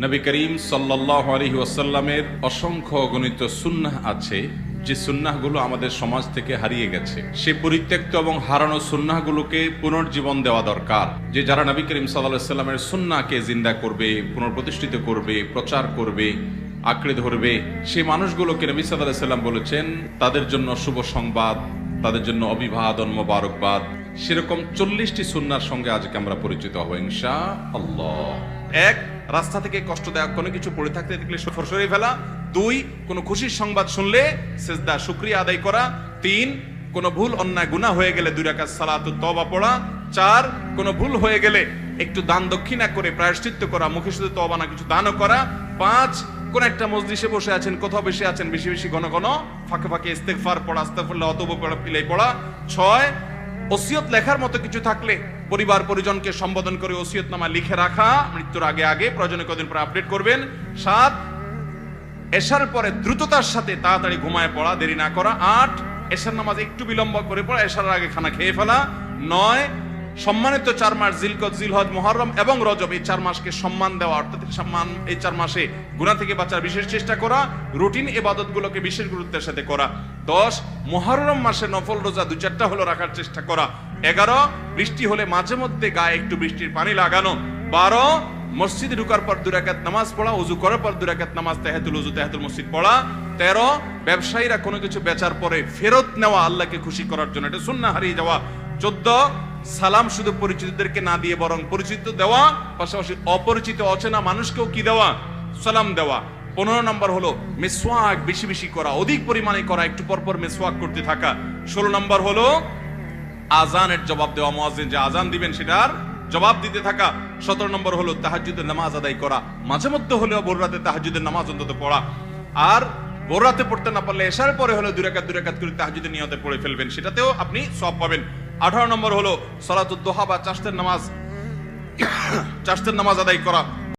নবী করিম সাল্লাল্লাহু আলাইহি ওয়াসাল্লামের অসংখ্য অগণিত সুন্নাহ আছে, যে সুন্নাহগুলো আমাদের সমাজ থেকে হারিয়ে গেছে। সেই পরিত্যক্ত এবং হারানো সুন্নাহগুলোকে পুনর্জীবন দেওয়া দরকার। যে যারা নবী করিম সাল্লাল্লাহু আলাইহি ওয়াসাল্লামের সুন্নাহকে জিন্দা করবে, পুনঃপ্রতিষ্ঠিত করবে, প্রচার করবে, আঁকড়ে ধরবে, সেই মানুষগুলোকে নবী সাল্লাল্লাহু আলাইহি ওয়াসাল্লাম বলেছেন তাদের জন্য শুভ সংবাদ, তাদের জন্য অভিবাদন, মোবারকবাদ। সেরকম 40টি সুন্নাহর সঙ্গে আজকে আমরা পরিচিত হব ইনশাআল্লাহ। এক, রাস্তা থেকে কষ্টদায়ক কোনো কিছু পড়ে থাকতে দেখলে সরিয়ে ফেলা। 2, কোনো খুশির সংবাদ শুনলে সিজদা শুকরিয়া আদায় করা। 3, কোনো ভুল অন্যায় গুনাহ হয়ে গেলে 2 রাকাত সালাতুত তওবা পড়া। 4, কোনো ভুল হয়ে গেলে একটু দান দক্ষিণা করে প্রায়শ্চিত্ত করা, মুখে শুধু তওবা না কিছু দানও করা। 5, কোন একটা মজলিসে বসে আছেন, কোথাও বসে আছেন, বেশি বেশি ঘন ঘন ফাঁকে ফাঁকে ইস্তেগফার পড়া, আস্তাগফিরুল্লাহ ওয়া তাওবা পড়া, পিলাই পড়া। 6, ওসিয়ত লেখার মতো কিছু থাকলে পরিবার পরিজনকে সম্বোধন করে ওসিয়তনামা লিখে রাখা, মৃত্যুর আগে আগে, প্রয়োজনে কদিন পরে আপডেট করবেন। 7, এশার পরে দ্রুততার সাথে তাড়াতাড়ি ঘুমায় পড়া, দেরি না করা। 8, এশার নামাজ একটু বিলম্ব করে পড়া, এশার আগে খানা খেয়ে ফেলা। 9, সম্মানিত 4 মাস জিলকদ, জিলহজ, মুহররম এবং রজব, এই 4 মাসকে সম্মান দেওয়া, অর্থাৎ সম্মান, এই 4 মাসে গুনাহ থেকে বাঁচার বিশেষ চেষ্টা করা, রুটিন ইবাদতগুলোকে বিশেষ গুরুত্বের সাথে করা। 10, মুহররম মাসে নফল রোজা 2-4টা হলো রাখার চেষ্টা করা। 11, বৃষ্টি হলে মাঝে মধ্যে গায়ে একটু বৃষ্টির পানি লাগানো। 12, মসজিদে ঢোকার পর 2 রাকাত নামাজ পড়া, ওযু করার পর 2 রাকাত নামাজ, তাহিয়াতুল ওযু, তাহিয়াতুল মসজিদ পড়া। 13, ব্যবসায়ীরা কোনো কিছু বেচার পরে ফেরত নেওয়া, আল্লাহকে খুশি করার জন্য, এটা সুন্নাহ হারিয়ে যাওয়া। 14, সালাম শুধু পরিচিতদেরকে না দিয়ে বরং পরিচিত দেওয়া, পাশাপাশি অপরিচিত অচেনা মানুষকেও কি দেওয়া, সালাম দেওয়া। 15 নম্বর হলো মিসওয়াক বেশি বেশি করা, অধিক পরিমাণে করা, একটু পর পর মিসওয়াক করতে থাকা। 16 নম্বর হলো আজানের জবাব দেওয়া, মুয়াজ্জিন যে আজান দিবেন সেটার জবাব দিতে থাকা। 17 নম্বর হলো তাহাজ্জুদের নামাজ আদায় করা, মাঝে মধ্যে হলেও ভোর রাতে তাহাজ্জুদের নামাজ অন্তত পড়া। আর ভোর রাতে পড়তে না পারলে এশার পরে হলো 2 রাকাত করে তাহাজ্জুদের নিয়তে পড়ে ফেলবেন, সেটাতেও আপনি সওয়াব পাবেন। 18 নম্বর হলো সালাতুদ দুহা বা চাশতের নামাজ আদায় করা।